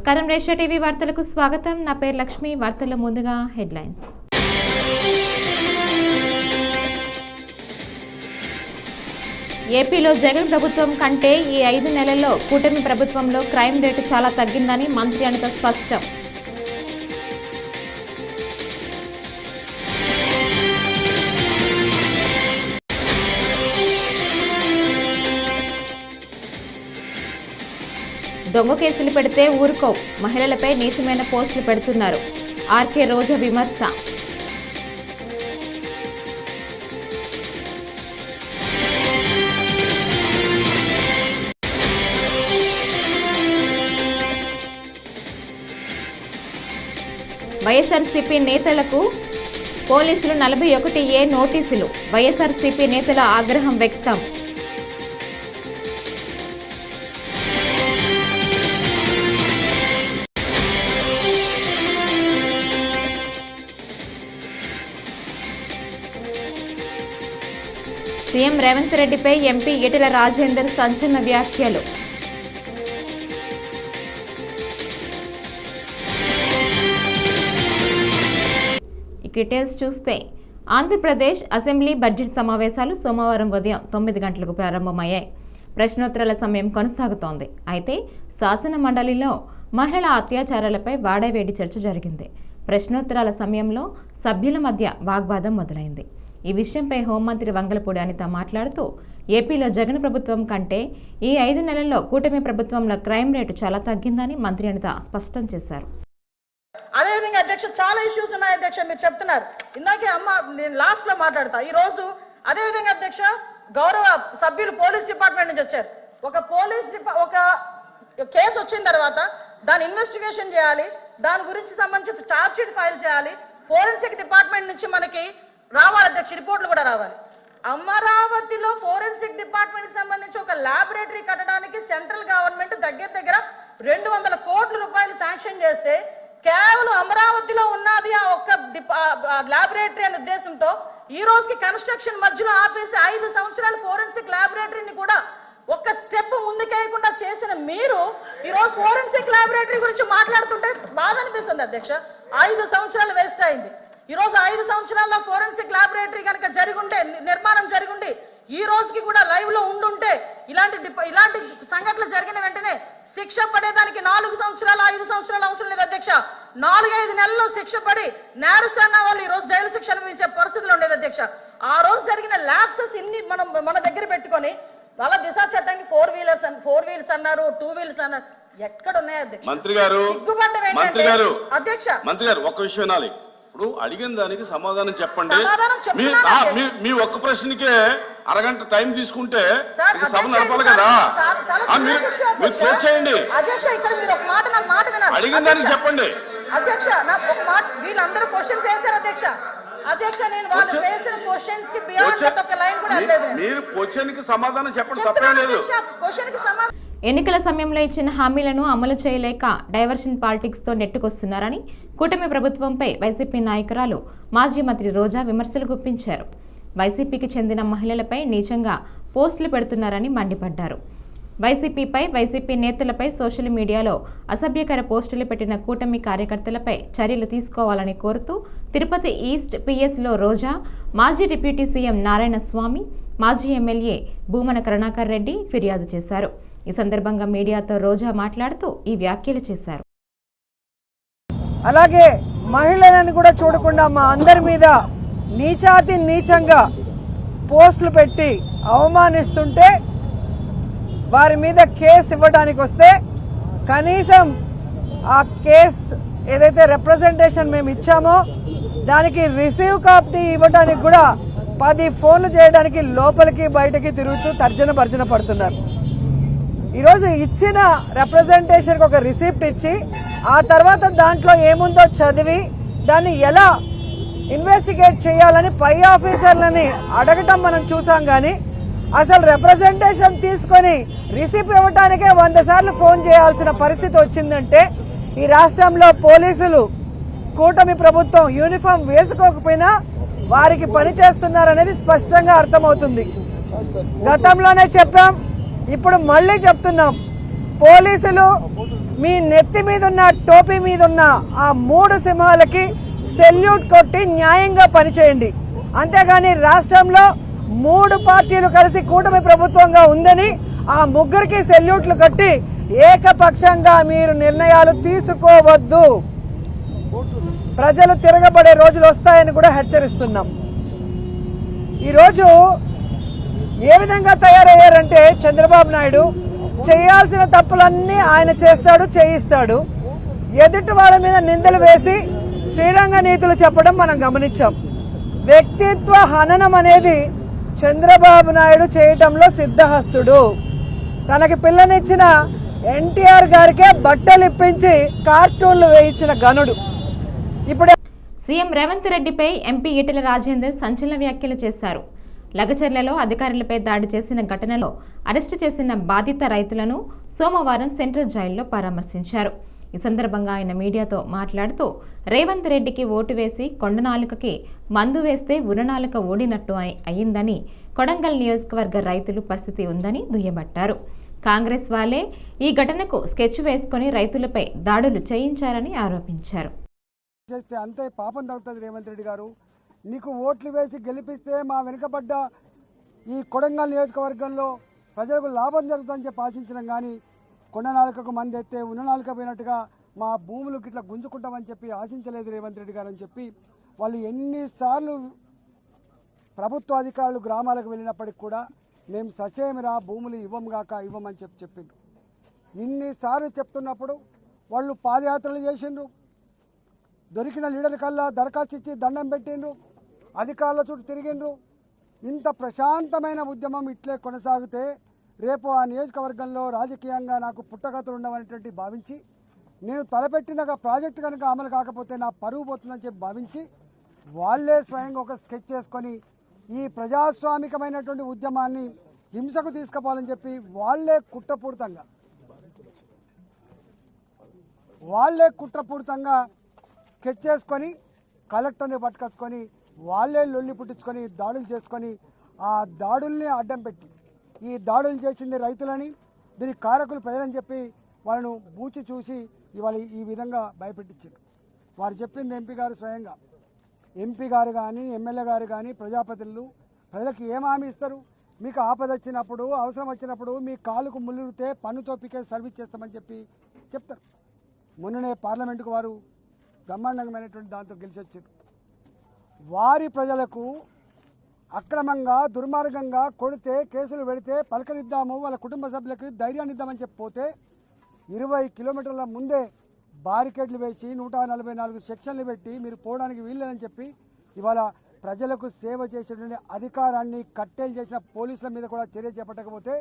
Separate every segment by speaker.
Speaker 1: నమస్కారం రేషియా టీవీ వార్తలకు స్వాగతం. నా పేరు లక్ష్మి. వార్తల్లో ముందుగా హెడ్లైన్స్. ఏపీలో జగన్ ప్రభుత్వం కంటే ఈ 5 నెలల్లో కూటమి ప్రభుత్వంలో క్రైమ్ రేటు చాలా తగ్గిందని మంత్రి అనిత స్పష్టం. దొంగ కేసులు పెడితే ఊరుకో, మహిళలపై నీచమైన పోస్టులు పెడుతున్నారు. ఆర్కే రోజా విమర్శ. వైఎస్ఆర్సీపీ నేతలకు పోలీసులు 41A నోటీసులు. వైఎస్ఆర్సీపీ నేతల ఆగ్రహం వ్యక్తం. సీఎం రేవంత్ రెడ్డిపై ఎంపీ ఈటెల రాజేందర్ సంచలన వ్యాఖ్యలు. డీటెయిల్స్ చూస్తే ఆంధ్రప్రదేశ్ అసెంబ్లీ బడ్జెట్ సమావేశాలు సోమవారం ఉదయం 9 గంటలకు ప్రారంభమయ్యాయి. ప్రశ్నోత్తరాల సమయం కొనసాగుతోంది. అయితే శాసన మండలిలో మహిళల అత్యాచారాలపై వాడవేడి చర్చ జరిగింది. ప్రశ్నోత్తరాల సమయంలో సభ్యుల మధ్య వాగ్వాదం మొదలైంది. ఈ విషయంపై హోంమంత్రి వంగలపూడి అనిత మాట్లాడుతూ ఏపీలో జగన్ ప్రభుత్వం కంటే ఈ 5 నెలల్లో కూటమి ప్రభుత్వంలో క్రైమ్ రేటు చాలా తగ్గిందని మంత్రి అనిత స్పష్టం చేశారు.
Speaker 2: అదేవిధంగా అధ్యక్ష చాలా ఇష్యూస్ ఉన్నాయి అధ్యక్ష, మీరు చెప్తున్నారు. ఇందాకే అమ్మ నేను లాస్ట్ లో మాట్లాడతా. ఈ రోజు అదేవిధంగా అధ్యక్ష గౌరవ సభ్యులు పోలీస్ డిపార్ట్మెంట్ నుంచి వచ్చారు. ఒక కేసు వచ్చిన తర్వాత దాని ఇన్వెస్టిగేషన్ చేయాలి, దాని గురించి సంబంధించి ఛార్జ్ షీట్ ఫైల్ చేయాలి. ఫోరెన్సిక్ డిపార్ట్మెంట్ నుంచి మనకి రావాలి అధ్యక్ష, రిపోర్ట్లు కూడా రావాలి. అమరావతిలో ఫోరెన్సిక్ డిపార్ట్మెంట్ సంబంధించి ఒక ల్యాబొరేటరీ కట్టడానికి సెంట్రల్ గవర్నమెంట్ దగ్గర 200 కోట్ల రూపాయలు శాంక్షన్ చేస్తే కేవలం అమరావతిలో ఉన్నది ఆ ఒక్క ల్యాబొరేటరీ అనే ఉద్దేశంతో ఈ రోజుకి కన్స్ట్రక్షన్ మధ్యలో ఆపేసి 5 సంవత్సరాలు ఫోరెన్సిక్ ల్యాబొరేటరీని కూడా ఒక్క స్టెప్ ముందుకేయకుండా చేసిన మీరు ఈ రోజు ఫోరెన్సిక్ ల్యాబొరేటరీ గురించి మాట్లాడుతుంటే బాధ అనిపిస్తుంది అధ్యక్ష. 5 సంవత్సరాలు వేస్ట్ అయింది. ఈ రోజు 5 సంవత్సరాల్లో ఫోరెన్సిక్ ల్యాబొరేటరీ కనుక జరిగుంటే, నిర్మాణం జరిగుండి ఈ రోజుకి కూడా లైవ్ లో ఉండుంటే ఇలాంటి సంఘటనలు జరిగిన వెంటనే శిక్ష పడేదానికి 4 సంవత్సరాలు 5 సంవత్సరాలు అవసరం లేదు అధ్యక్ష. 4-5 నెలల్లో శిక్ష పడి నేరస్తున్న వాళ్ళు ఈ రోజు జైలు శిక్ష అనుభవించే పరిస్థితులు ఉండేది అధ్యక్ష. ఆ రోజు జరిగిన ల్యాప్సెస్ ఇన్ని మన దగ్గర పెట్టుకొని వాళ్ళ దిశ చట్టానికి 4 వీలర్స్ అన్నారు, 2 వీలర్స్ అన్నారు. ఎక్కడ ఉన్నాయి అధ్యక్ష?
Speaker 3: మంత్రి గారు
Speaker 2: అధ్యక్ష
Speaker 3: ఒక విషయం వినాలి. ఇప్పుడు అడిగిన దానికి సమాధానం చెప్పండి. మీ ఒక్క ప్రశ్నకే అరగంట టైం తీసుకుంటే సభ నడపాలి కదా. మీరు క్లోజ్ చేయండి.
Speaker 2: అధ్యక్ష ఇక్కడ మీరు ఒక మాట నాకు మాట వినాలి.
Speaker 3: అడిగిన దానికి చెప్పండి
Speaker 2: అధ్యక్ష. నాకు ఒక మాట, వీళ్ళందరూ క్వశ్చన్స్ వేశారు అధ్యక్ష. అధ్యక్ష నేను వాళ్ళు వేసిన క్వశ్చన్స్ కి బియాండ్ ఒక లైన్ కూడా లేదు.
Speaker 3: మీరు క్వశ్చన్ కి సమాధానం చెప్పండి, తప్పే లేదు.
Speaker 2: క్వశ్చన్ కి సమాధానం.
Speaker 1: ఎన్నికల సమయంలో ఇచ్చిన హామీలను అమలు చేయలేక డైవర్షన్ పాలిటిక్స్తో నెట్టుకొస్తున్నారని కూటమి ప్రభుత్వంపై వైసీపీ నాయకురాలు మాజీ మంత్రి రోజా విమర్శలు గుప్పించారు. వైసీపీకి చెందిన మహిళలపై నీచంగా పోస్టులు పెడుతున్నారని మండిపడ్డారు. వైసీపీ నేతలపై సోషల్ మీడియాలో అసభ్యకర పోస్టులు పెట్టిన కూటమి కార్యకర్తలపై చర్యలు తీసుకోవాలని కోరుతూ తిరుపతి ఈస్ట్ పిఎస్లో రోజా, మాజీ డిప్యూటీ సీఎం నారాయణ స్వామి, మాజీ ఎమ్మెల్యే భూమన కరుణాకర్ రెడ్డి ఫిర్యాదు చేశారు. ఈ సందర్భంగా మీడియాతో రోజా మాట్లాడుతూ ఈ వ్యాఖ్యలు చేశారు.
Speaker 4: అలాగే మహిళలను కూడా చూడకుండా మా అందరి మీద నీచాతి నీచంగా పోస్టులు పెట్టి అవమానిస్తుంటే వారి మీద కేసు ఇవ్వడానికి వస్తే కనీసం ఆ కేసు ఏదైతే రిప్రజెంటేషన్ మేము ఇచ్చామో దానికి రిసీవ్ కాపీ ఇవ్వడానికి కూడా 10 ఫోన్లు చేయడానికి లోపలికి బయటకి తిరుగుతూ తర్జన పడుతున్నారు. ఈరోజు ఇచ్చిన రిప్రజెంటేషన్కి ఒక రిసిప్ట్ ఇచ్చి ఆ తర్వాత దాంట్లో ఏముందో చదివి దాన్ని ఎలా ఇన్వెస్టిగేట్ చేయాలని పై ఆఫీసర్లని అడగటం మనం చూసాం. కానీ అసలు రిప్రజెంటేషన్ తీసుకొని రిసిప్ట్ ఇవ్వడానికే 100 సార్లు ఫోన్ చేయాల్సిన పరిస్థితి వచ్చిందంటే ఈ రాష్ట్రంలో పోలీసులు కూటమి ప్రభుత్వం యూనిఫామ్ వేసుకోకపోయినా వారికి పని చేస్తున్నారనేది స్పష్టంగా అర్థమవుతుంది. గతంలోనే చెప్పాం, ఇప్పుడు మళ్ళీ చెప్తున్నాం. పోలీసులు మీ నెత్తి మీద ఉన్న టోపీ మీద ఉన్న ఆ 3 సింహాలకి సెల్యూట్ కొట్టి న్యాయంగా పనిచేయండి. అంతేగాని రాష్ట్రంలో 3 పార్టీలు కలిసి కూటమి ప్రభుత్వంగా ఉందని ఆ 3కి సెల్యూట్లు కట్టి ఏకపక్షంగా మీరు నిర్ణయాలు తీసుకోవద్దు. ప్రజలు తిరగబడే రోజులు వస్తాయని కూడా హెచ్చరిస్తున్నాం. ఈరోజు ఏ విధంగా తయారయ్యారంటే చంద్రబాబు నాయుడు చేయాల్సిన తప్పులన్నీ ఆయన చేస్తాడు, చేయిస్తాడు. ఎదుటి వాళ్ళ మీద నిందలు వేసి శ్రీరంగ నీతులు చెప్పడం మనం గమనించాం. వ్యక్తిత్వ హననం అనేది చంద్రబాబు నాయుడు చేయటంలో సిద్ధహస్తుడు. తనకి పిల్లనిచ్చిన ఎన్టీఆర్ గారికే బట్టలు ఇప్పించి కార్టూన్లు వేయించిన గనుడు. ఇప్పుడు
Speaker 1: సీఎం రేవంత్ రెడ్డిపై ఎంపీ ఈటెల రాజేందర్ సంచలన వ్యాఖ్యలు చేశారు. లగచర్లలో అధికారులపై దాడి చేసిన ఘటనలో అరెస్టు చేసిన బాధిత రైతులను సోమవారం సెంట్రల్ జైల్లో పరామర్శించారు. ఈ సందర్భంగా ఆయన మీడియాతో మాట్లాడుతూ రేవంత్ రెడ్డికి ఓటు వేసి కొండనాలుకకి మందు వేస్తే ఉరనాలుక ఓడినట్టు అయిందని, కొడంగల్ నియోజకవర్గ రైతులు పరిస్థితి ఉందని దుయ్యబట్టారు. కాంగ్రెస్ వాళ్ళే ఈ ఘటనకు స్కెచ్ వేసుకుని రైతులపై దాడులు చేయించారని ఆరోపించారు.
Speaker 5: చేస్తే అంతే పాపం తగ్గుతుంది. రేవంత్ రెడ్డి గారు, నీకు ఓట్లు వేసి గెలిపిస్తే మా వెనుకబడ్డ ఈ కొడంగల్ నియోజకవర్గంలో ప్రజలకు లాభం జరుగుతుందని చెప్పి ఆశించడం, కానీ కొండనాలుకకు మంది ఎత్తే ఉన్ననాలుక పోయినట్టుగా మా భూములకు ఇట్లా గుంజుకుంటామని చెప్పి ఆశించలేదు రేవంత్ రెడ్డి గారు అని చెప్పి వాళ్ళు ఎన్నిసార్లు ప్రభుత్వ అధికారులు గ్రామాలకు వెళ్ళినప్పటికి కూడా మేము ససేమిరా భూములు ఇవ్వమని చెప్పిండ్రు. ఇన్నిసార్లు చెప్తున్నప్పుడు వాళ్ళు పాదయాత్రలు చేసిండ్రు, దొరికిన లీడర్ కల్లా దరఖాస్తు ఇచ్చి దండం పెట్టిండ్రు, అధికారుల చుట్టూ తిరిగిండ్రు. ఇంత ప్రశాంతమైన ఉద్యమం ఇట్లే కొనసాగితే రేపు ఆ నియోజకవర్గంలో రాజకీయంగా నాకు పుట్టగతులు ఉండవనేటువంటి భావించి, నేను తలపెట్టిన ప్రాజెక్టు కనుక అమలు కాకపోతే నా పరువు పోతుందని చెప్పి భావించి వాళ్ళే స్వయంగా ఒక స్కెచ్ చేసుకొని ఈ ప్రజాస్వామికమైనటువంటి ఉద్యమాన్ని హింసకు తీసుకుపోవాలని చెప్పి వాళ్ళే కుట్రపూరితంగా స్కెచ్ చేసుకొని కలెక్టర్ని పట్టుకొచ్చుకొని వాళ్ళే లొల్లి పుట్టించుకొని దాడులు చేసుకొని ఆ దాడుల్ని అడ్డం పెట్టి ఈ దాడులు చేసింది రైతులని, దీనికి కారకులు ప్రజలని చెప్పి వాళ్ళను బూచి చూసి ఇవాళ ఈ విధంగా భయపెట్టించారు. వారు చెప్పింది ఎంపీ గారు కానీ ఎమ్మెల్యే గారు కానీ ప్రజాప్రతినిధులు ప్రజలకు ఏం హామీ ఇస్తారు? మీకు ఆపద వచ్చినప్పుడు, అవసరం వచ్చినప్పుడు మీ కాలుకు ముళ్ళుతే పన్నుతో పీకే సర్వీస్ చేస్తామని చెప్పి చెప్తారు. మొన్ననే పార్లమెంటుకు వారు బ్రహ్మాండంగామైనటువంటి దాంతో గెలిచి వచ్చారు. వారి ప్రజలకు అక్రమంగా దుర్మార్గంగా కొడితే కేసులు పెడితే పలకరిద్దాము, వాళ్ళ కుటుంబ సభ్యులకు ధైర్యాన్ని ఇద్దామని చెప్పిపోతే 20 కిలోమీటర్ల ముందే బారికేడ్లు వేసి 144 సెక్షన్లు పెట్టి మీరు పోవడానికి వీల్లేదని చెప్పి ఇవాళ ప్రజలకు సేవ చేసేటువంటి అధికారాన్ని కట్టేలు చేసిన పోలీసుల మీద కూడా చర్య చేపట్టకపోతే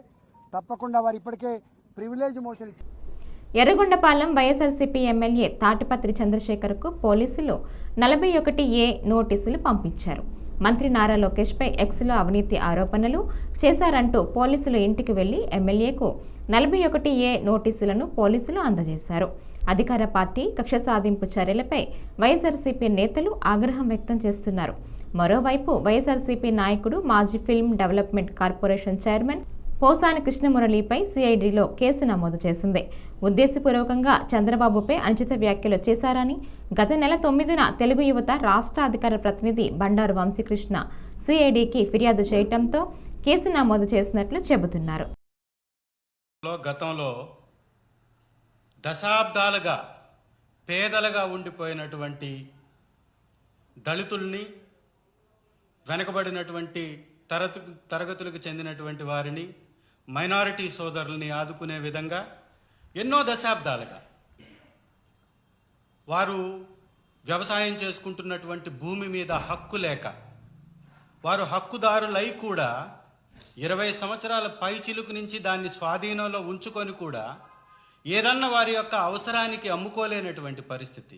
Speaker 5: తప్పకుండా వారు ఇప్పటికే ప్రివిలేజ్ మోషన్ ఇచ్చారు.
Speaker 1: ఎర్రగొండపాలెం వైఎస్ఆర్సీపీ ఎమ్మెల్యే తాటిపత్రి చంద్రశేఖర్కు పోలీసులు 41A నోటీసులు పంపించారు. మంత్రి నారా లోకేష్పై ఎక్స్లో అవినీతి ఆరోపణలు చేశారంటూ పోలీసులు ఇంటికి వెళ్లి ఎమ్మెల్యేకు 41A నోటీసులను పోలీసులు అందజేశారు. అధికార పార్టీ కక్ష సాధింపు చర్యలపై వైఎస్ఆర్సీపీ నేతలు ఆగ్రహం వ్యక్తం చేస్తున్నారు. మరోవైపు వైఎస్ఆర్సీపీ నాయకుడు మాజీ film development corporation chairman Posani కృష్ణమురళిపై సిఐడిలో కేసు నమోదు చేసింది. ఉద్దేశపూర్వకంగా చంద్రబాబుపై అనుచిత వ్యాఖ్యలు చేశారని గత నెల 9న తెలుగు యువత రాష్ట్ర అధికార ప్రతినిధి బండారు వంశీకృష్ణ సిఐడికి ఫిర్యాదు చేయడంతో కేసు నమోదు చేసినట్లు చెబుతున్నారు.
Speaker 6: గతంలో దశాబ్దాలుగా పేదలుగా ఉండిపోయినటువంటి దళితుల్ని, వెనుకబడినటువంటి తరగతులకు చెందినటువంటి వారిని, మైనారిటీ సోదరుల్ని ఆదుకునే విధంగా ఎన్నో దశాబ్దాలుగా వారు వ్యవసాయం చేసుకుంటున్నటువంటి భూమి మీద హక్కు లేక వారు హక్కుదారులై కూడా 20 సంవత్సరాల పై చిలుకు నుంచి దాన్ని స్వాధీనంలో ఉంచుకొని కూడా ఏదన్నా వారి యొక్క అవసరానికి అమ్ముకోలేనటువంటి పరిస్థితి,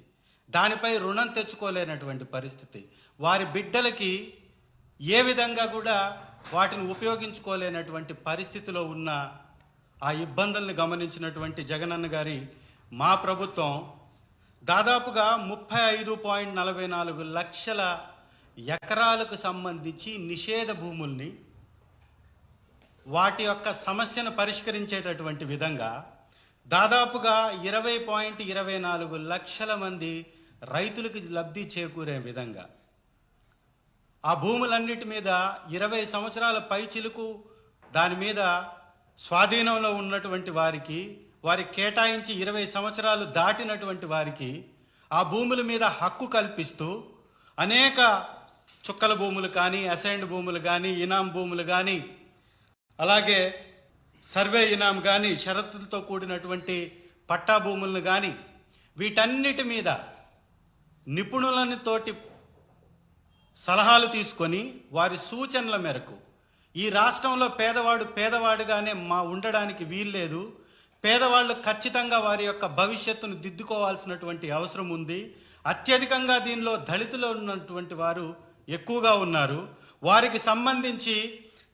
Speaker 6: దానిపై రుణం తెచ్చుకోలేనటువంటి పరిస్థితి, వారి బిడ్డలకి ఏ విధంగా కూడా వాటిని ఉపయోగించుకోలేనటువంటి పరిస్థితిలో ఉన్న ఆ ఇబ్బందుల్ని గమనించినటువంటి జగనన్న గారి మా ప్రభుత్వం దాదాపుగా 35.44 లక్షల ఎకరాలకు సంబంధించి నిషేధ భూముల్ని వాటి యొక్క సమస్యను పరిష్కరించేటటువంటి విధంగా దాదాపుగా 20.24 లక్షల మంది రైతులకు లబ్ధి చేకూరే విధంగా ఆ భూములన్నిటి మీద 20 సంవత్సరాల పైచిలుకు దాని మీద స్వాధీనంలో ఉన్నటువంటి వారికి కేటాయించి 20 సంవత్సరాలు దాటినటువంటి వారికి ఆ భూముల మీద హక్కు కల్పిస్తూ అనేక చుక్కల భూములు కానీ, అసైన్డ్ భూములు కానీ, ఇనాం భూములు కానీ, అలాగే సర్వే ఇనాం కానీ, షరతులతో కూడినటువంటి పట్టా భూములను కానీ, వీటన్నిటి మీద నిపుణులతోటి సలహాలు తీసుకొని వారి సూచనల మేరకు ఈ రాష్ట్రంలో పేదవాడుగానే ఉండడానికి వీల్లేదు, పేదవాళ్ళు ఖచ్చితంగా వారి యొక్క భవిష్యత్తును దిద్దుకోవాల్సినటువంటి అవసరం ఉంది. అత్యధికంగా దీనిలో దళితులు ఉన్నటువంటి వారు ఎక్కువగా ఉన్నారు. వారికి సంబంధించి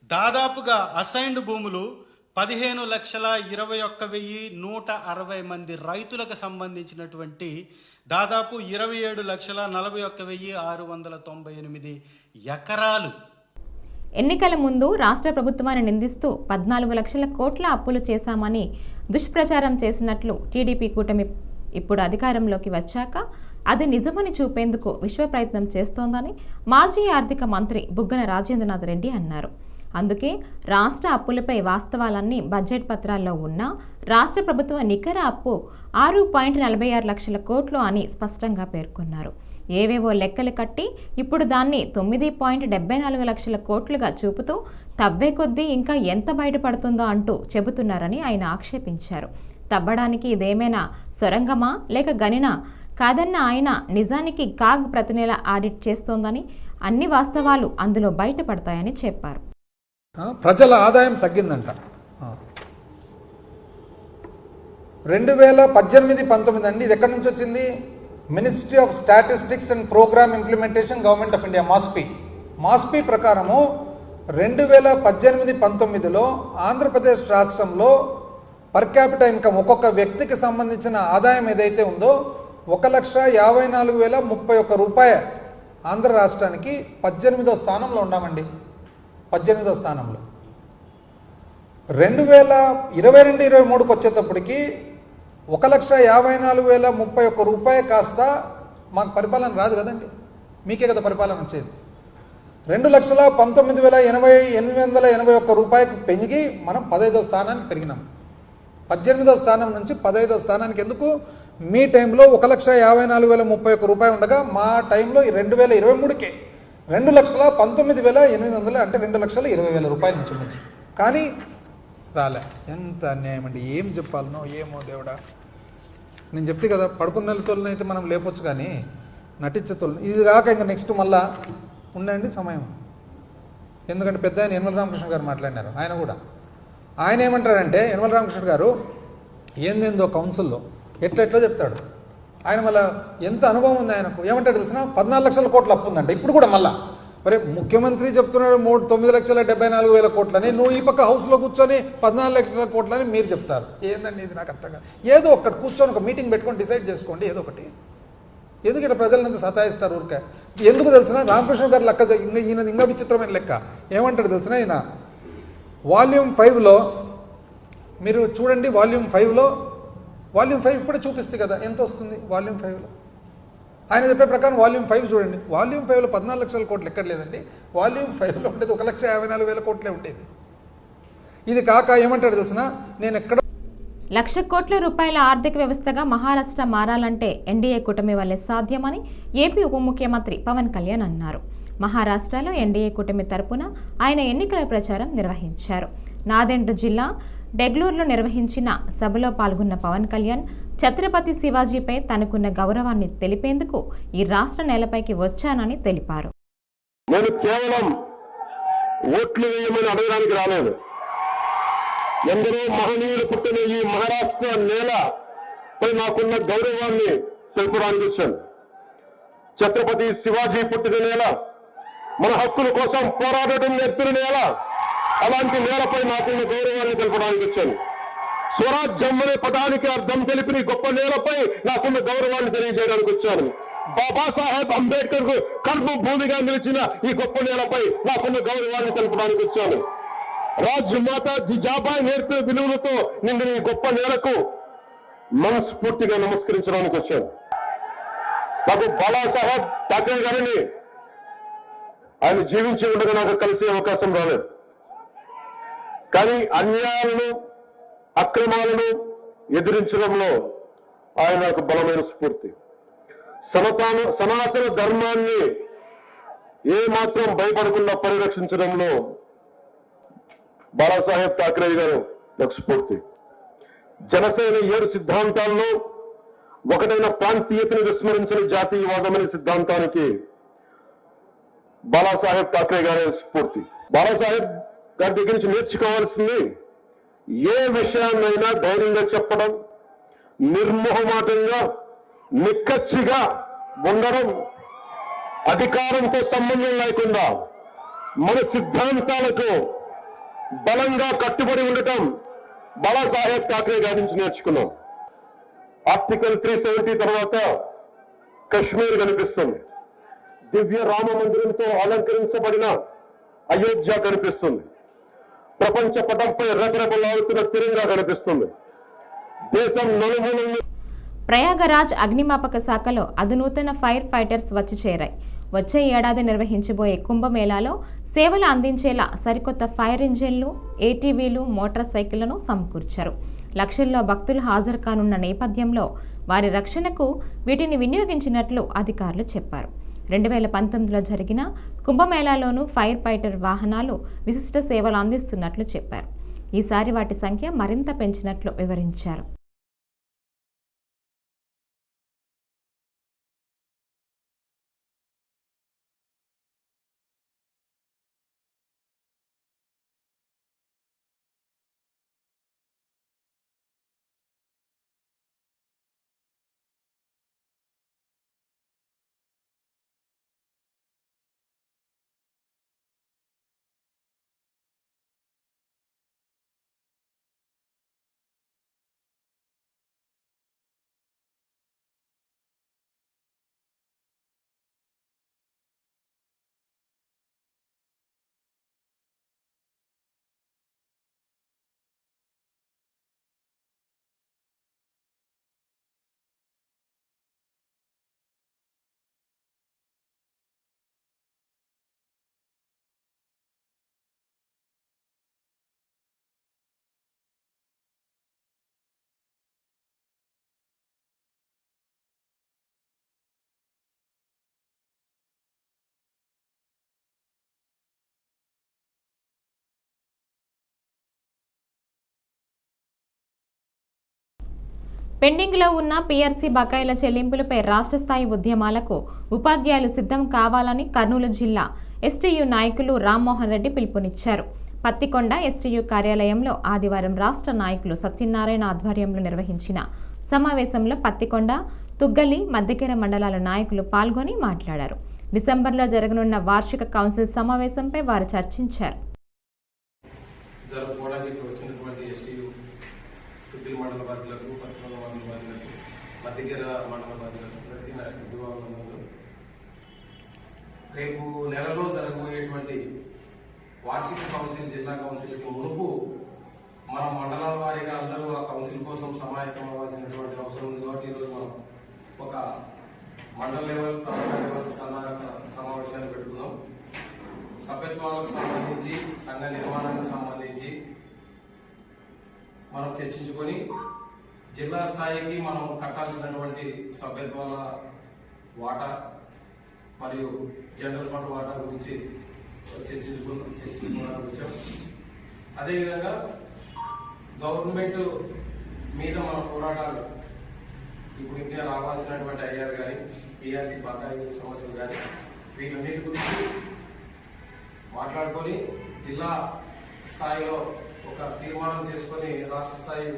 Speaker 6: దాదాపుగా అసైన్డ్ భూములు 15,21,160 మంది రైతులకు సంబంధించినటువంటి దాదాపు 27,41,698 ఎకరాలు.
Speaker 1: ఎన్నికల ముందు రాష్ట్ర ప్రభుత్వాన్ని నిందిస్తూ 14 లక్షల కోట్ల అప్పులు చేశామని దుష్ప్రచారం చేసినట్లు టీడీపీ కూటమి ఇప్పుడు అధికారంలోకి వచ్చాక అది నిజమని చూపేందుకు విశ్వ ప్రయత్నం చేస్తోందని మాజీ ఆర్థిక మంత్రి బుగ్గన రాజేంద్రనాథ్ రెడ్డి అన్నారు. అందుకే రాష్ట్ర అప్పులపై వాస్తవాలన్నీ బడ్జెట్ పత్రాల్లో ఉన్నా రాష్ట్ర ప్రభుత్వ నికర అప్పు 6.46 లక్షల కోట్లు అని స్పష్టంగా పేర్కొన్నారు. ఏవేవో లెక్కలు కట్టి ఇప్పుడు దాన్ని 9.74 లక్షల కోట్లుగా చూపుతూ తవ్వే కొద్దీ ఇంకా ఎంత బయటపడుతుందో అంటూ చెబుతున్నారని ఆయన ఆక్షేపించారు. తవ్వడానికి ఇదేమైనా సొరంగమా లేక గనినా కాదన్న ఆయన నిజానికి కాగ్ ప్రతి నెల ఆడిట్ చేస్తోందని, అన్ని వాస్తవాలు అందులో బయటపడతాయని చెప్పారు.
Speaker 7: ప్రజల ఆదాయం తగ్గిందంట. 2018-19 అండి. ఇది ఎక్కడి నుంచి వచ్చింది? Ministry of statistics and programme implementation, government of India, మాస్పీ ప్రకారము 2018-19లో ఆంధ్రప్రదేశ్ రాష్ట్రంలో పర్ క్యాపిటల్ ఇన్కమ్ ఒక్కొక్క వ్యక్తికి సంబంధించిన ఆదాయం ఏదైతే ఉందో 1,54,031 రూపాయలు ఆంధ్ర రాష్ట్రానికి 18వ స్థానంలో ఉన్నామండి. 18వ స్థానంలో. 2022-23కి వచ్చేటప్పటికి 1,54,031 రూపాయలు కాస్త మాకు పరిపాలన రాదు కదండి, మీకే కదా పరిపాలన వచ్చేది. 2,19,881 రూపాయలకు పెరిగి మనం 15వ స్థానానికి పెరిగినాం. 18వ స్థానం నుంచి 15వ స్థానానికి ఎందుకు? మీ టైంలో 1,54,031 రూపాయలు ఉండగా మా టైంలో 2023కే 2,19,800 అంటే 2,20,000 రూపాయల నుంచి మంచి. కానీ రాలే. ఎంత అన్యాయం అండి. ఏం చెప్పాలనో ఏమో దేవుడా. నేను చెప్తే కదా, పడుకున్న తోళ్ళని అయితే మనం లేపొచ్చు కానీ నటించే తోళ్ళని ఇది కాక ఇంకా నెక్స్ట్ మళ్ళా ఉండండి సమయం. ఎందుకంటే పెద్ద ఆయన యనమల రామకృష్ణ గారు మాట్లాడినారు. ఆయన ఏమంటారంటే, యనమల రామకృష్ణ గారు ఏందేందో కౌన్సిల్లో ఎట్లా చెప్తాడు. ఆయన మళ్ళీ ఎంత అనుభవం ఉంది ఆయనకు. ఏమంటాడు తెలిసిన? 14 లక్షల కోట్ల అప్పు ఉందంట ఇప్పుడు కూడా. మళ్ళా మరి ముఖ్యమంత్రి చెప్తున్నాడు 9,74,000 కోట్లని, నువ్వు ఈ పక్క హౌస్లో కూర్చొని 14 లక్షల కోట్లని మీరు చెప్తారు. ఏందండి ఇది? నాకు అర్థంగా. ఏదో ఒక్కటి కూర్చొని ఒక మీటింగ్ పెట్టుకొని డిసైడ్ చేసుకోండి ఏదో ఒకటి. ఎందుకు ఇట్లా ప్రజలంతా సతాయిస్తారు ఊరికే? ఎందుకు తెలిసిన? రామకృష్ణ గారు లెక్క ఈయన ఇంకా విచిత్రమైన లెక్క. ఏమంటాడు తెలిసిన? ఈయన వాల్యూమ్ 5లో మీరు చూడండి. వాల్యూమ్ 5 ఇప్పుడే చూపిస్తుంది కదా ఎంత వస్తుంది వాల్యూమ్ 5లో. ఆయన చెప్పే ప్రకారం వాల్యూమ్ 5 చూడండి. వాల్యూమ్ 5లో 14 లక్షల కోట్లు ఎక్కడ లేదండి. వాల్యూమ్ 5లో ఉండేది 1,54,000 కోట్లే ఉండేది. ఇది కాక ఏమంటాడు తెలిసిన? నేను ఎక్కడ
Speaker 1: 1,00,000 కోట్ల రూపాయల ఆర్థిక వ్యవస్థగా మహారాష్ట్ర మారాలంటే ఎన్డీఏ కూటమి వల్లే సాధ్యమని ఏపీ ఉప ముఖ్యమంత్రి పవన్ కళ్యాణ్ అన్నారు. మహారాష్ట్రలో ఎన్డీఏ కూటమి తరపున ఆయన ఎన్నికల ప్రచారం నిర్వహించారు. నాదెండ్ జిల్లా డెగ్లూరులో నిర్వహించిన సభలో పాల్గొన్న పవన్ కళ్యాణ్ ఛత్రపతి శివాజీపై తనకున్న గౌరవాన్ని తెలిపేందుకు ఈ రాష్ట్ర నేలపైకి వచ్చానని తెలిపారు.
Speaker 8: నేను కేవలం ఓట్లు వేయమని అడగడానికి రాలేదు. ఎందరో మహనీయులు పుట్టిన ఈ మహారాష్ట్ర నేలపై నాకున్న గౌరవాన్ని తెలుపడానికి వచ్చాను. ఛత్రపతి శివాజీ పుట్టిన నేల, మన హక్కుల కోసం పోరాడటం నేర్పిన నేల. అలాంటి నేలపై నాకున్న గౌరవాన్ని తెలపడానికి వచ్చాను. స్వరాజ్యం అనే పదానికి అర్థం తెలిపిన గొప్ప నేలపై నాకున్న గౌరవాన్ని తెలియజేయడానికి వచ్చాను. బాబాసాహెబ్ అంబేద్కర్ కు కర్మభూమిగా నిలిచిన ఈ గొప్ప నేలపై నాకున్న గౌరవాన్ని తెలపడానికి వచ్చాను. రాజ్మాత జిజాబాయి నేర్పిన విలువలతో నిండిన ఈ గొప్ప నేలకు మనస్ఫూర్తిగా నమస్కరించడానికి వచ్చాను. నాకు బాలాసాహెబ్ ఠాక్రే గారిని ఆయన జీవించి ఉండగా నాకు కలిసే అవకాశం రాలేదు. కానీ అన్యాయాలను అక్రమాలను ఎదిరించడంలో ఆయన నాకు బలమైన స్ఫూర్తి. సనాతన ధర్మాన్ని ఏమాత్రం భయపడకుండా పరిరక్షించడంలో బాలాసాహెబ్ ఠాక్రే గారు నాకు స్ఫూర్తి. జనసేన 7 సిద్ధాంతాల్లో ఒకటైన ప్రాంతీయతను విస్మరించిన జాతీయవాదం అనే సిద్ధాంతానికి బాలాసాహెబ్ ఠాక్రే గారి స్ఫూర్తి. బాలాసాహెబ్ గారి దగ్గర నుంచి నేర్చుకోవాల్సింది ఏ విషయాన్నైనా ధైర్యంగా చెప్పడం, నిర్మోహమాటంగా నిక్కచ్చిగా ఉండడం, అధికారంతో సంబంధం లేకుండా మన సిద్ధాంతాలకు బలంగా కట్టుబడి ఉండటం బాలాసాహెబ్ ఠాక్రే గారి నుంచి నేర్చుకున్నాం. ఆర్టికల్ 370 తర్వాత కశ్మీర్ కనిపిస్తుంది. దివ్య రామ మందిరంతో అలంకరించబడిన అయోధ్య కనిపిస్తుంది. ప్రపంచ పటంపై రెపరెపలాడుతున్న తిరంగా కనిపిస్తుంది. దేశం నలుమూలల్లో
Speaker 1: ప్రయాగరాజ్ అగ్నిమాపక శాఖలో అధునూతన ఫైర్ ఫైటర్స్ వచ్చి చేరాయి. వచ్చే ఏడాది నిర్వహించబోయే కుంభమేళాలో సేవలు అందించేలా సరికొత్త ఫైర్ ఇంజిన్లు, ఏటీవీలు, మోటార్ సైకిళ్లను సమకూర్చారు. లక్షల్లో భక్తులు హాజరు కానున్న నేపథ్యంలో వారి రక్షణకు వీటిని వినియోగించినట్లు అధికారులు చెప్పారు. 2019లో జరిగిన కుంభమేళాలోనూ ఫైర్ ఫైటర్ వాహనాలు విశిష్ట సేవలు అందిస్తున్నట్లు చెప్పారు. ఈసారి వాటి సంఖ్య మరింత పెంచినట్లు వివరించారు. పెండింగ్లో ఉన్న పీఆర్సీ బకాయిల చెల్లింపులపై రాష్ట్ర స్థాయి ఉద్యమాలకు ఉపాధ్యాయులు సిద్ధం కావాలని కర్నూలు జిల్లా ఎస్టీయూ నాయకులు రామ్మోహన్ రెడ్డి పిలుపునిచ్చారు. పత్తికొండ ఎస్టీయూ కార్యాలయంలో ఆదివారం రాష్ట్ర నాయకులు సత్యనారాయణ ఆధ్వర్యంలో నిర్వహించిన సమావేశంలో పత్తికొండ, తుగ్గలి, మద్దెకెర మండలాల నాయకులు పాల్గొని మాట్లాడారు. డిసెంబర్లో జరగనున్న వార్షిక కౌన్సిల్ సమావేశంపై వారు చర్చించారు.
Speaker 9: రేపు నెలలో జరగబోయేటువంటి వార్షిక కౌన్సిల్, జిల్లా కౌన్సిల్కి మునుపు మనం మండలాల వారీగా అందరూ ఆ కౌన్సిల్ కోసం సమాయత్తం అవ్వాల్సినటువంటి అవసరం ఉంది. కాబట్టి ఈరోజు మనం ఒక మండల లెవెల్, తాలూకా లెవెల్ సమావేశాలు పెట్టుకున్నాం. సభ్యత్వాలకు సంబంధించి, సంఘ నిర్మాణానికి సంబంధించి మనం చర్చించుకొని జిల్లా స్థాయికి మనం కట్టాల్సినటువంటి సభ్యత్వాల వాటా మరియు జనరల్ ఫండ్ వాటా గురించి చర్చించుకోవడానికి వచ్చాం. అదేవిధంగా గవర్నమెంట్ మీద మన పోరాటాలు ఇప్పుడు ఇంకా రావాల్సినటువంటి ఐఆర్ కానీ, పిఆర్సీ బకాయి సమస్యలు కానీ, వీటన్నిటి గురించి మాట్లాడుకొని జిల్లా స్థాయిలో ఒక తీర్మానం చేసుకొని రాష్ట్ర స్థాయి.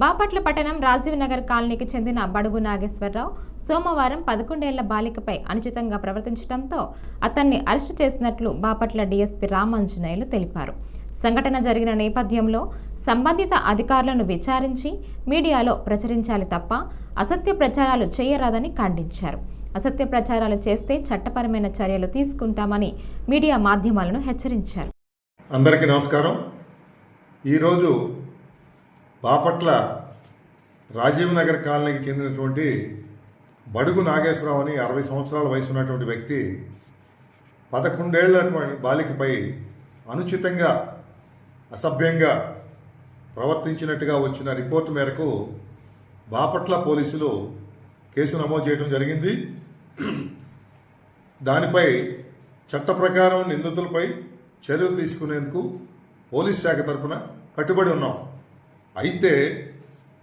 Speaker 1: బాపట్ల పట్టణం రాజీవ్ నగర్ కాలనీకి చెందిన బడుగు నాగేశ్వరరావు సోమవారం 11 ఏళ్ల బాలికపై అనుచితంగా ప్రవర్తించడంతో అతన్ని అరెస్టు చేసినట్లు బాపట్ల డీఎస్పీ రామాంజనేయులు తెలిపారు. సంఘటన జరిగిన నేపథ్యంలో సంబంధిత అధికారులను విచారించి మీడియాలో ప్రచురించాలి తప్ప అసత్య ప్రచారాలు చేయరాదని ఖండించారు. అసత్య ప్రచారాలు చేస్తే చట్టపరమైన చర్యలు తీసుకుంటామని మీడియా మాధ్యమాలను హెచ్చరించారు.
Speaker 10: అందరికీ నమస్కారం. ఈరోజు బాపట్ల రాజీవ్ నగర్ కాలనీకి చెందినటువంటి బడుగు నాగేశ్వరరావు అని 60 సంవత్సరాల వయసు ఉన్నటువంటి వ్యక్తి 11 ఏళ్ల బాలికపై అనుచితంగా అసభ్యంగా ప్రవర్తించినట్టుగా వచ్చిన రిపోర్టు మేరకు బాపట్ల పోలీసులు కేసు నమోదు చేయడం జరిగింది. దానిపై చట్ట ప్రకారం నిందితులపై చర్యలు తీసుకునేందుకు పోలీస్ శాఖ తరఫున కట్టుబడి ఉన్నాం. అయితే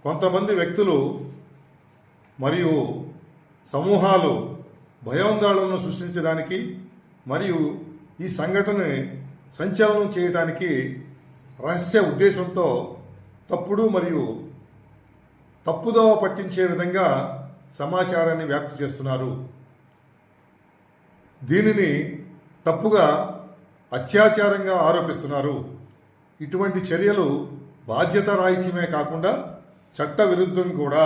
Speaker 10: కొంతమంది వ్యక్తులు మరియు సమూహాలు భయాందోళనను సృష్టించడానికి మరియు ఈ సంఘటనని సంచలనం చేయడానికి రహస్య ఉద్దేశంతో తప్పుడు మరియు తప్పుదోవ పట్టించే విధంగా సమాచారాన్ని వ్యాప్తి చేస్తున్నారు. దీనిని తప్పుగా అత్యాచారంగా ఆరోపిస్తున్నారు. ఇటువంటి చర్యలు బాధ్యత రాహిత్యమే కాకుండా చట్ట విరుద్ధం కూడా.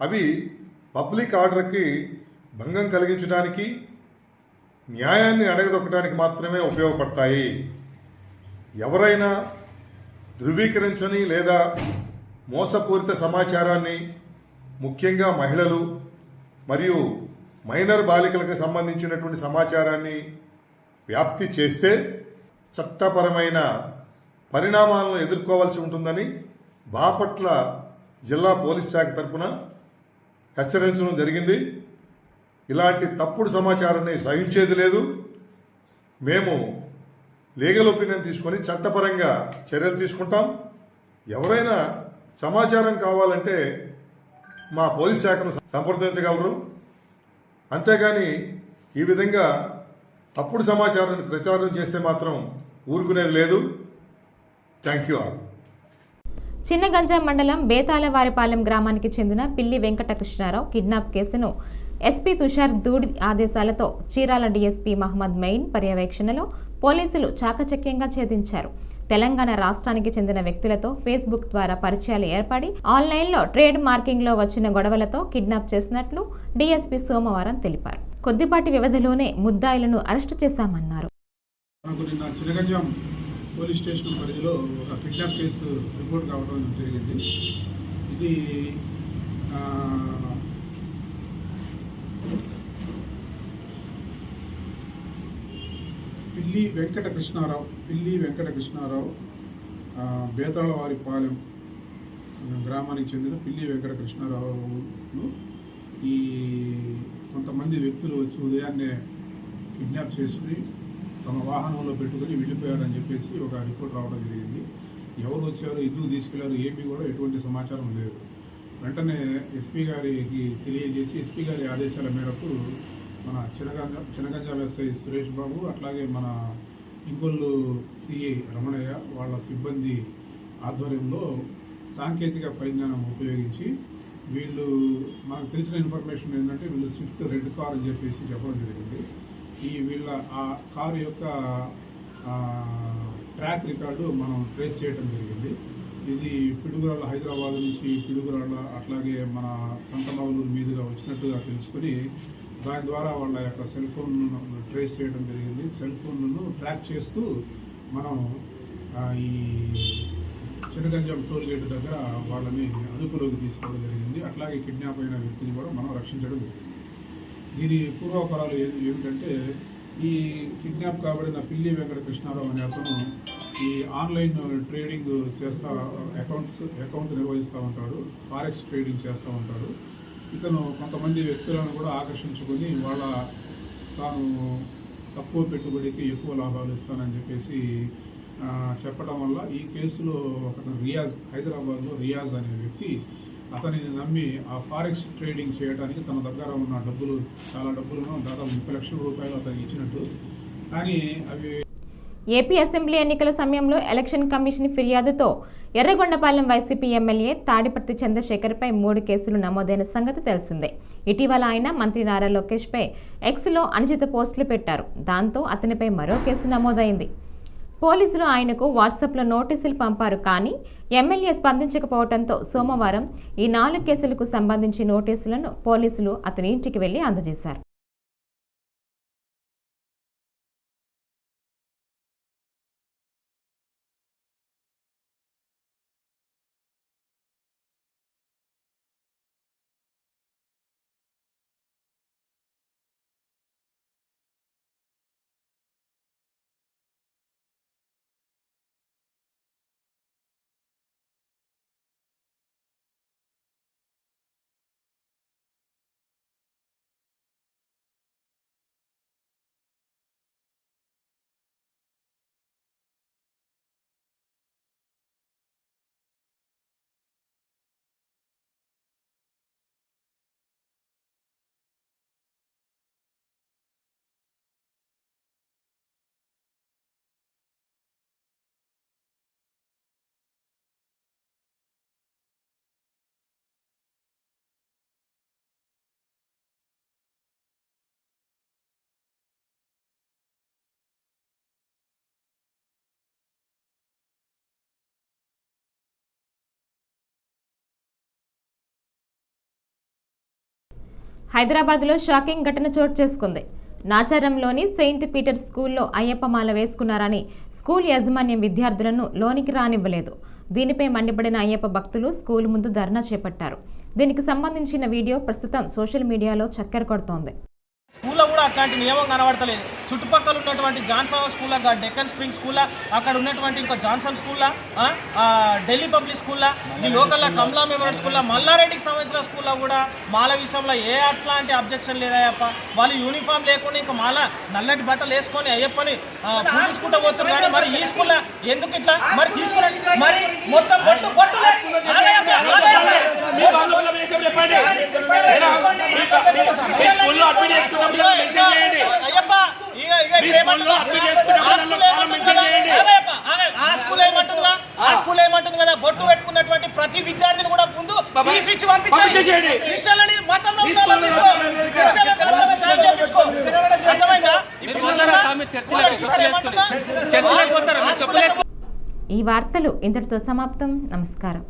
Speaker 10: అవి పబ్లిక్ ఆర్డర్కి భంగం కలిగించడానికి, న్యాయాన్ని అడగదొక్కడానికి మాత్రమే ఉపయోగపడతాయి. ఎవరైనా ధృవీకరించని లేదా మోసపూరిత సమాచారాన్ని, ముఖ్యంగా మహిళలు మరియు మైనర్ బాలికలకు సంబంధించినటువంటి సమాచారాన్ని వ్యాప్తి చేస్తే చట్టపరమైన పరిణామాలను ఎదుర్కోవాల్సి ఉంటుందని బాపట్ల జిల్లా పోలీస్ శాఖ తరఫున హెచ్చరించడం జరిగింది. ఇలాంటి తప్పుడు సమాచారాన్ని సహించేది లేదు. మేము లీగల్ ఒపీనియన్ తీసుకొని చట్టపరంగా చర్యలు తీసుకుంటాం. ఎవరైనా సమాచారం కావాలంటే మా పోలీస్ శాఖను సంప్రదించగలరు. అంతేగాని ఈ విధంగా తప్పుడు సమాచారాన్ని ప్రచారం చేస్తే మాత్రం ఊరుకునేది లేదు. Thank you all.
Speaker 1: చిన్నగంజాం మండలం బేతాలవారిపాలెం గ్రామానికి చెందిన పిల్లి వెంకటకృష్ణారావు కిడ్నాప్ కేసును ఎస్పీ తుషార్ దూడి ఆదేశాలతో చీరాల డీఎస్పీ మహమ్మద్ మెయిన్ పర్యవేక్షణలో పోలీసులు చాకచక్యంగా ఛేదించారు. తెలంగాణ రాష్ట్రానికి చెందిన వ్యక్తులతో ఫేస్బుక్ ద్వారా పరిచయాలు ఏర్పడి ఆన్లైన్లో ట్రేడ్ మార్కింగ్లో వచ్చిన గొడవలతో కిడ్నాప్ చేసినట్లు డీఎస్పీ సోమవారం తెలిపారు. కొద్దిపాటి వ్యవధిలోనే ముద్దాయిలను అరెస్టు చేశామన్నారు.
Speaker 11: పోలీస్ స్టేషన్ పరిధిలో ఒక కిడ్నాప్ కేసు రిపోర్ట్ కావడం జరిగింది. ఇది పిల్లి వెంకటకృష్ణారావు బేతాళవారిపాలెం గ్రామానికి చెందిన పిల్లి వెంకటకృష్ణారావును ఈ కొంతమంది వ్యక్తులు వచ్చి ఉదయాన్నే కిడ్నాప్ చేసుకుని తమ వాహనంలో పెట్టుకుని వెళ్ళిపోయారని చెప్పేసి ఒక రిపోర్ట్ రావడం జరిగింది. ఎవరు వచ్చారు, ఎందుకు తీసుకెళ్లారు, ఏమీ కూడా ఎటువంటి సమాచారం లేదు. వెంటనే ఎస్పీ గారికి తెలియజేసి ఎస్పీ గారి ఆదేశాల మేరకు మన చినగంజాం ఎస్ఐ సురేష్ బాబు, అట్లాగే మన ఇంకొల్లు సిఐ రమణయ్య వాళ్ళ సిబ్బంది ఆధ్వర్యంలో సాంకేతిక పరిజ్ఞానం ఉపయోగించి వీళ్ళు మనకు తెలిసిన ఇన్ఫర్మేషన్ ఏంటంటే వీళ్ళు స్విఫ్ట్ రెడ్ కార్ అని చెప్పేసి చెప్పడం జరిగింది. వీళ్ళ ఆ కారు యొక్క ట్రాక్ రికార్డు మనం ట్రేస్ చేయడం జరిగింది. ఇది పిడుగురాళ్ళ హైదరాబాద్ నుంచి పిడుగురాళ్ళ అట్లాగే మన పంతమౌలూరు మీదుగా వచ్చినట్టుగా తెలుసుకుని దాని ద్వారా వాళ్ళ యొక్క సెల్ ఫోన్ను ట్రేస్ చేయడం జరిగింది. సెల్ ఫోన్ను ట్రాక్ చేస్తూ మనం ఈ చినగంజాం టోల్ గేట్ దగ్గర వాళ్ళని అదుపులోకి తీసుకోవడం జరిగింది. అట్లాగే కిడ్నాప్ అయిన వ్యక్తిని కూడా మనం రక్షించడం జరిగింది. దీని పూర్వపరాలు ఏమిటంటే ఈ కిడ్నాప్ కాబడిన పిల్లి వెంకటకృష్ణారావు అనే అతను ఈ ఆన్లైన్ ట్రేడింగ్ అకౌంట్ నిర్వహిస్తూ ఉంటాడు, ఫారెక్స్ ట్రేడింగ్ చేస్తూ ఉంటాడు. ఇతను కొంతమంది వ్యక్తులను కూడా ఆకర్షించుకొని తాను తక్కువ పెట్టుబడికి ఎక్కువ లాభాలు ఇస్తానని చెప్పేసి చెప్పడం వల్ల ఈ కేసులో హైదరాబాద్లో రియాజ్ అనే వ్యక్తి అతనిని నమ్మి ఆ ఫారెక్స్ ట్రేడింగ్ చేయడానికి తన దగ్గర ఉన్న చాలా డబ్బులను దాదాపు 30 లక్షల రూపాయలు అతనికి ఇచ్చినట్టు. కానీ అవి
Speaker 1: ఏపీ అసెంబ్లీ ఎన్నికల సమయంలో ఎలక్షన్ కమిషన్ ఫిర్యాదుతో ఎర్రగొండపాలెం వైసీపీ ఎమ్మెల్యే తాడిపర్తి చంద్రశేఖర్పై 3 కేసులు నమోదైన సంగతి తెలిసిందే. ఇటీవల ఆయన మంత్రి నారా లోకేష్పై ఎక్స్లో అనుచిత పోస్టులు పెట్టారు. దాంతో అతనిపై మరో కేసు నమోదైంది. పోలీసులు ఆయనకు వాట్సాప్లో నోటీసులు పంపారు. కానీ ఎమ్మెల్యే స్పందించకపోవడంతో సోమవారం ఈ 4 కేసులకు సంబంధించి నోటీసులను పోలీసులు అతని ఇంటికి వెళ్లి అందజేశారు. హైదరాబాద్లో షాకింగ్ ఘటన చోటు చేసుకుంది. నాచారంలోని సెయింట్ పీటర్ స్కూల్లో అయ్యప్పమాల వేసుకున్నారని స్కూల్ యాజమాన్యం విద్యార్థులను లోనికి రానివ్వలేదు. దీనిపై మండిపడిన అయ్యప్ప భక్తులు స్కూల్ ముందు ధర్నా చేపట్టారు. దీనికి సంబంధించిన వీడియో ప్రస్తుతం సోషల్ మీడియాలో చక్కెర కొడుతోంది.
Speaker 12: స్కూల్లో కూడా అట్లాంటి నియమం కనబడతలేదు. చుట్టుపక్కల ఉన్నటువంటి జాన్సన్ స్కూల్లో, డెక్కన్ స్ప్రింగ్ స్కూల్లో, అక్కడ ఉన్నటువంటి ఇంకో జాన్సన్ స్కూల్లో, ఢిల్లీ పబ్లిక్ స్కూల్లో, ఈ లోకల్లో కమలా మెమోరియల్ స్కూల్లో, మల్లారెడ్డికి సంబంధించిన స్కూల్లో కూడా మాల విషయంలో అట్లాంటి అబ్జెక్షన్ లేదయ్యప్ప. వాళ్ళు యూనిఫామ్ లేకుండా ఇంకా మాల నల్లటి బట్టలు వేసుకొని అయ్యప్పని పూజించుకుంటూ పోతున్నారు. కానీ మరి ఈ స్కూల్లో ఎందుకు ఇట్లా మరి తీసుకురండి మరి మొత్తం ఏమంటుంది కదా, బొట్టు పెట్టుకున్నటువంటి ప్రతి విద్యార్థిని కూడా ముందు తీసిచ్చి పంపించండి.
Speaker 1: ఈ వార్తలు ఇంతటితో సమాప్తం. నమస్కారం.